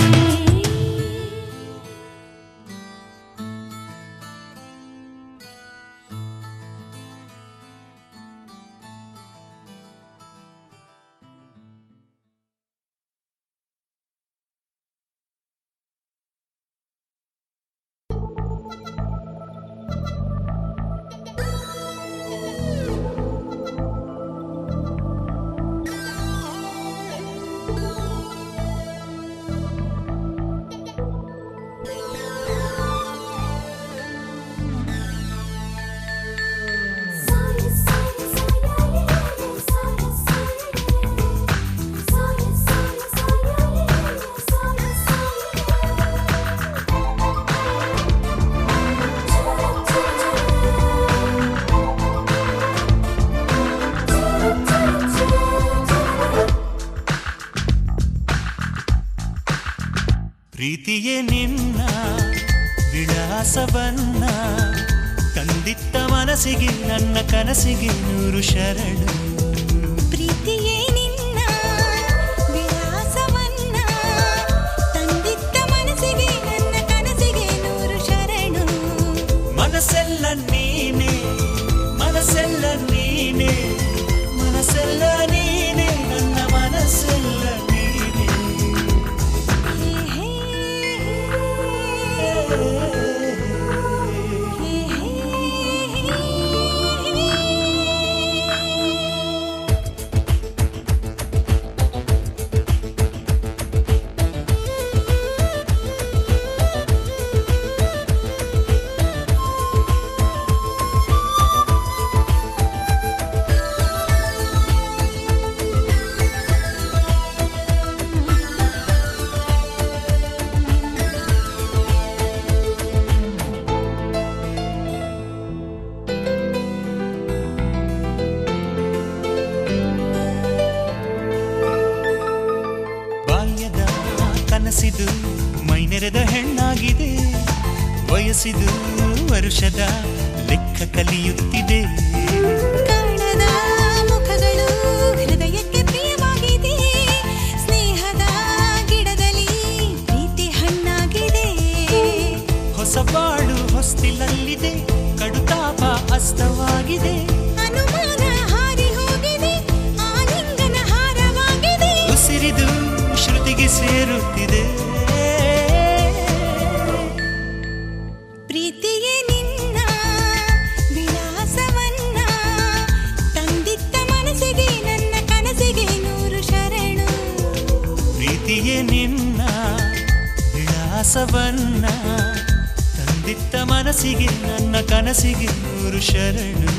ಪ್ರೀತಿಯೇ ನಿನ್ನ ವಿಳಾಸವನ್ನ ತಂದಿತ್ತ ಮನಸ್ಸಿಗೆ ನನ್ನ ಕನಸಿಗೆ 100 ಶರಣು. ಪ್ರೀತಿಯೇ ನಿನ್ನ ವಿಳಾಸವನ್ನ ತಂದಿತ್ತ ಮನಸ್ಸಿಗೆ ನನ್ನ ಕನಸಿಗೆ 100 ಶರಣು. ಮನಸ್ಸೆಲ್ಲ ನೀನೆ ಮನಸ್ಸೆಲ್ಲ ನೀನೆ ಮನಸ್ಸೆಲ್ಲ ನೀನೆ ನನ್ನ ಮನಸ್ಸೆಲ್ಲ ನೀನೆ. ಬಾಲ್ಯದ ಕನಸಿದು ಮೈನೆರೆದ ಹೆಣ್ಣಾಗಿದೆ, ವಯಸ್ಸಿದು ವರುಷದ ಲೆಕ್ಕ ಕಲಿಯುತ್ತಿದೆ. ಕಾಣದ ಮುಖಗಳು ಹೃದಯಕ್ಕೆ ಪ್ರಿಯವಾಗಿದೆ, ಸ್ನೇಹದ ಗಿಡದಲ್ಲಿ ಪ್ರೀತಿ ಹಣ್ಣಾಗಿದೆ. ಹೊಸ ಬಾಳು ಹೊಸ್ತಿಲಲ್ಲಿದೆ, ಕಡುತಾಪ ಅಸ್ತವಾಗಿದೆ. ಅನುಮಾನ ಹಾರಿ ಹೋಗಿದೆ, ಆಲಿಂಗನ ಹಾರವಾಗಿದೆ. ಉಸಿರಿದು ಶ್ರುತಿಗೆ ಸೇರುತ್ತಿದೆ. ಪ್ರೀತಿಯೇ ನಿನ್ನ ವಿಳಾಸವನ್ನ ತಂದಿತ್ತ ಮನಸ್ಸಿಗೆ ನನ್ನ ಕನಸಿಗೆ 100 ಶರಣು. ಪ್ರೀತಿಯೇ ನಿನ್ನ ವಿಳಾಸವನ್ನ ತಂದಿತ್ತ ಮನಸ್ಸಿಗೆ ನನ್ನ ಕನಸಿಗೆ 100 ಶರಣು.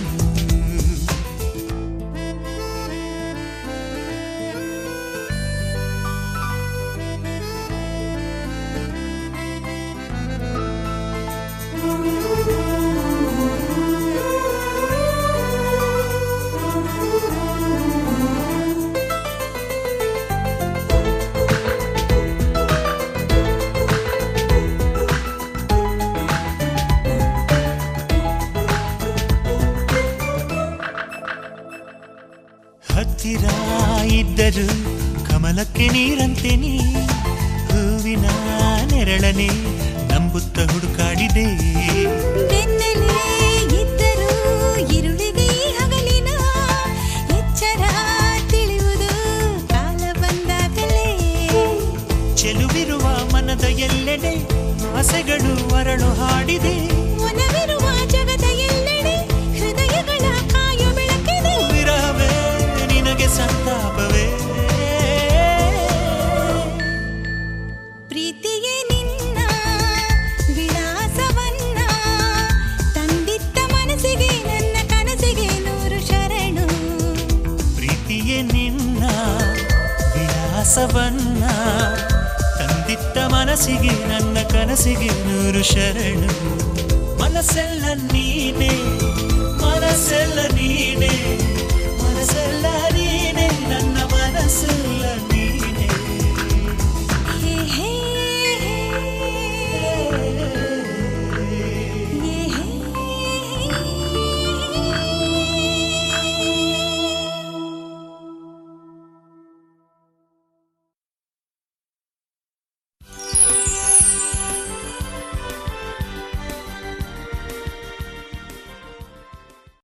ಹತ್ತಿರ ಇದ್ದರು ಕಮಲಕ್ಕೆ ನೀರಂತೆ ನೀ, ಹೂವಿನ ನೆರಳನೆ ನಂಬುತ್ತ ಹುಡುಕಾಡಿದೆ. ಬೆನ್ನಲ್ಲೇ ಇದ್ದರೂ ഇരുಳಿಗೆ ಈ ಹಗಲಿನ ಎಚ್ಚರ ತಿಳಿಯುವುದು ಕಾಲ ಬಂದಾಗಲೇ. ಚೆಲುವಿರುವ ಮನದ ಎಲ್ಲೆಡೆ ಆಸೆಗಳು ಅರಳು ಹಾಡಿದೆ. ಒನವಿರುವ ಜಗದ ಎಲ್ಲೆಡೆ ಹೃದಯಗಳ ಕಾಯೋ ಬೆಳಕಿದೆ. ವಿರಹವೇ ನಿನಗೆ ಸಂತಾಪವೇ. ಪ್ರೀತಿಯೇ ನಿನ್ನ ವಿಳಾಸವನ್ನ ಮನಸ್ಸಿಗೆ ನನ್ನ ಕನಸಿಗೆ 100 ಶರಣು ಮನಸ್ಸೆಲ್ಲ ನೀನೆ ಮನಸ್ಸೆಲ್ಲ ನೀನೆ ಮನಸ್ಸೆಲ್ಲ ನೀನೆ ನನ್ನ ಮನಸ್ಸು